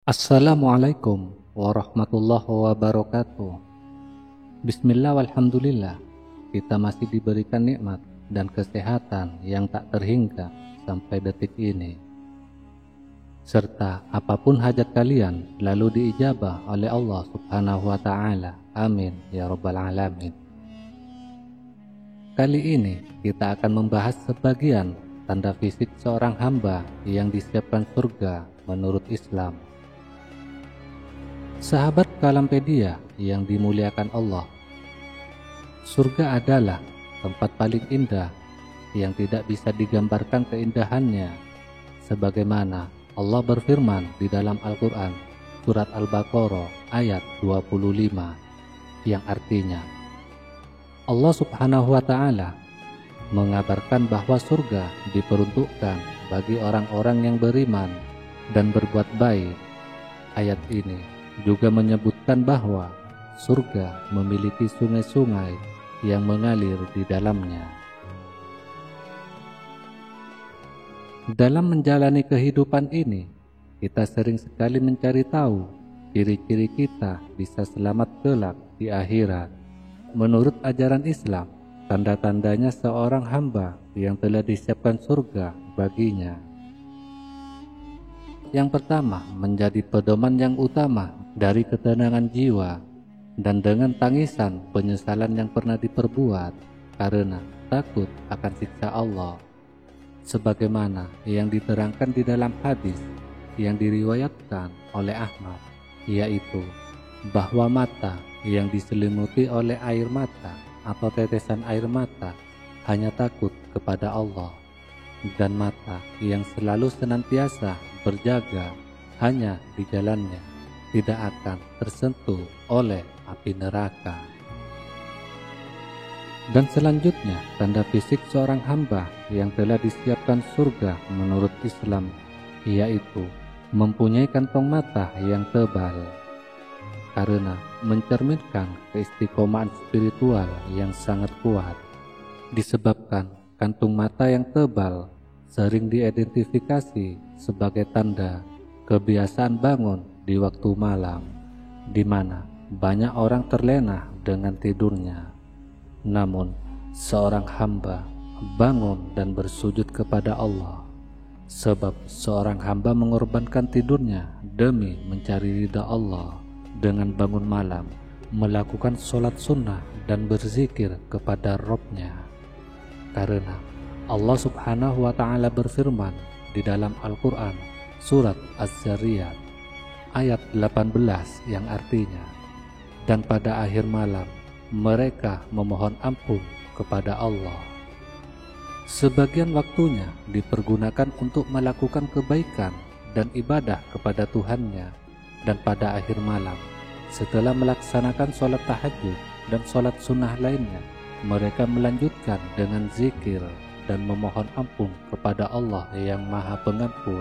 Assalamualaikum warahmatullahi wabarakatuh. Bismillah walhamdulillah. Kita masih diberikan nikmat dan kesehatan yang tak terhingga sampai detik ini. Serta apapun hajat kalian lalu diijabah oleh Allah subhanahu wa ta'ala. Amin ya rabbal alamin. Kali ini kita akan membahas sebagian tanda fisik seorang hamba yang disiapkan surga menurut Islam. Sahabat Kalampedia yang dimuliakan Allah, surga adalah tempat paling indah yang tidak bisa digambarkan keindahannya, sebagaimana Allah berfirman di dalam Al-Quran surat Al-Baqarah ayat 25 yang artinya Allah subhanahu wa ta'ala mengabarkan bahwa surga diperuntukkan bagi orang-orang yang beriman dan berbuat baik. Ayat ini juga menyebutkan bahwa surga memiliki sungai-sungai yang mengalir di dalamnya. Dalam menjalani kehidupan ini, kita sering sekali mencari tahu ciri-ciri kita bisa selamat kelak di akhirat. Menurut ajaran Islam, tanda-tandanya seorang hamba yang telah disiapkan surga baginya. Yang pertama, menjadi pedoman yang utama dari ketenangan jiwa dan dengan tangisan penyesalan yang pernah diperbuat karena takut akan siksa Allah, sebagaimana yang diterangkan di dalam hadis yang diriwayatkan oleh Ahmad, yaitu bahwa mata yang diselimuti oleh air mata atau tetesan air mata hanya takut kepada Allah, dan mata yang selalu senantiasa berjaga hanya di jalannya tidak akan tersentuh oleh api neraka. Dan selanjutnya, tanda fisik seorang hamba yang telah disiapkan surga menurut Islam, yaitu mempunyai kantong mata yang tebal, karena mencerminkan keistiqomahan spiritual yang sangat kuat. Disebabkan kantung mata yang tebal sering diidentifikasi sebagai tanda kebiasaan bangun di waktu malam, di mana banyak orang terlena dengan tidurnya. Namun, seorang hamba bangun dan bersujud kepada Allah, sebab seorang hamba mengorbankan tidurnya demi mencari ridha Allah dengan bangun malam, melakukan sholat sunnah dan berzikir kepada Rabb-Nya. Karena Allah subhanahu wa ta'ala berfirman di dalam Al-Quran surat Az-Zariyat ayat 18 yang artinya, dan pada akhir malam mereka memohon ampun kepada Allah. Sebagian waktunya dipergunakan untuk melakukan kebaikan dan ibadah kepada Tuhannya, dan pada akhir malam setelah melaksanakan sholat tahajud dan sholat sunnah lainnya, mereka melanjutkan dengan zikir dan memohon ampun kepada Allah yang Maha Pengampun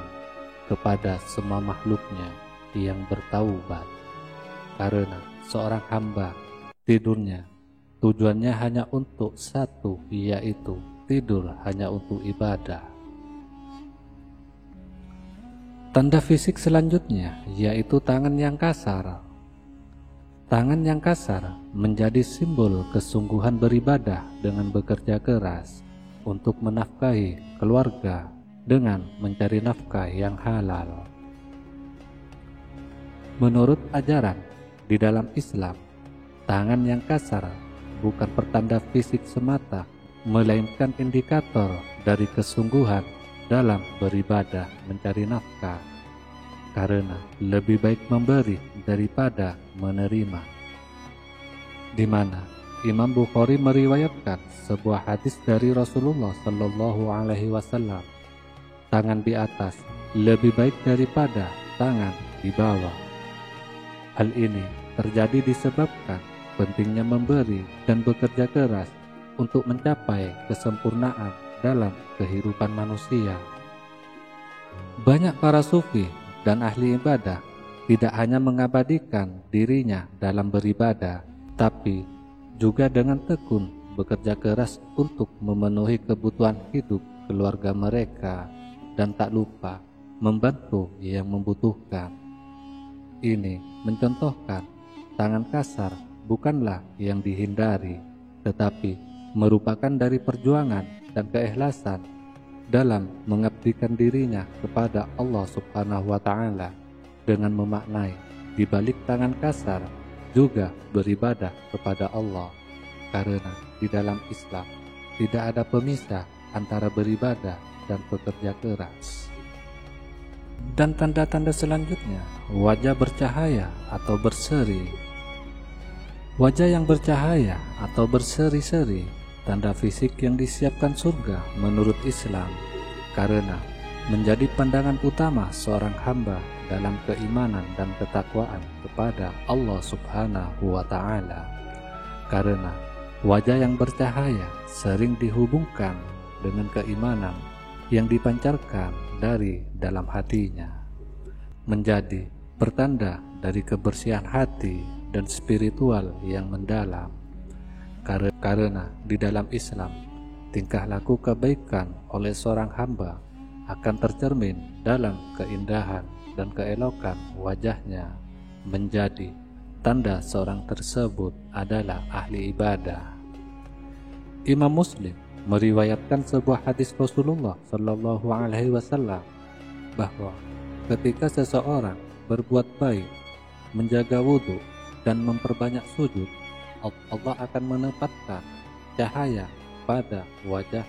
kepada semua makhluknya yang bertaubat. Karena seorang hamba tidurnya tujuannya hanya untuk satu, yaitu tidur hanya untuk ibadah. Tanda fisik selanjutnya yaitu tangan yang kasar. Tangan yang kasar menjadi simbol kesungguhan beribadah dengan bekerja keras untuk menafkahi keluarga dengan mencari nafkah yang halal. Menurut ajaran di dalam Islam, tangan yang kasar bukan pertanda fisik semata, melainkan indikator dari kesungguhan dalam beribadah mencari nafkah, karena lebih baik memberi daripada menerima. Di mana Imam Bukhari meriwayatkan sebuah hadis dari Rasulullah Sallallahu Alaihi Wasallam, tangan di atas lebih baik daripada tangan di bawah. Hal ini terjadi disebabkan pentingnya memberi dan bekerja keras untuk mencapai kesempurnaan dalam kehidupan manusia. Banyak para sufi dan ahli ibadah tidak hanya mengabadikan dirinya dalam beribadah, tapi juga dengan tekun bekerja keras untuk memenuhi kebutuhan hidup keluarga mereka dan tak lupa membantu yang membutuhkan. ini mencontohkan tangan kasar bukanlah yang dihindari, tetapi merupakan dari perjuangan dan keikhlasan dalam mengabdikan dirinya kepada Allah Subhanahu wa Ta'ala, dengan memaknai di balik tangan kasar juga beribadah kepada Allah, karena di dalam Islam tidak ada pemisah antara beribadah dan bekerja keras. Dan tanda-tanda selanjutnya, wajah bercahaya atau berseri. Wajah yang bercahaya atau berseri-seri, tanda fisik yang disiapkan surga menurut Islam, karena menjadi pandangan utama seorang hamba dalam keimanan dan ketakwaan kepada Allah Subhanahu wa Ta'ala. Karena wajah yang bercahaya sering dihubungkan dengan keimanan yang dipancarkan dari dalam hatinya, menjadi pertanda dari kebersihan hati dan spiritual yang mendalam. Karena di dalam Islam, tingkah laku kebaikan oleh seorang hamba akan tercermin dalam keindahan dan keelokan wajahnya, menjadi tanda seorang tersebut adalah ahli ibadah. Imam Muslim meriwayatkan sebuah hadis Rasulullah Shallallahu Alaihi Wasallam bahwa ketika seseorang berbuat baik, menjaga wudhu dan memperbanyak sujud, Allah akan menempatkan cahaya pada wajah.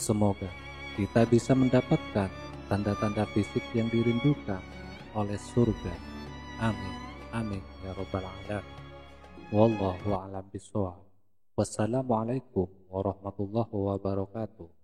Semoga kita bisa mendapatkan tanda-tanda fisik yang dirindukan oleh surga. Amin, amin ya rabbal alamin. Wallahu a'lam bishawab. Wassalamualaikum warahmatullahi wabarakatuh.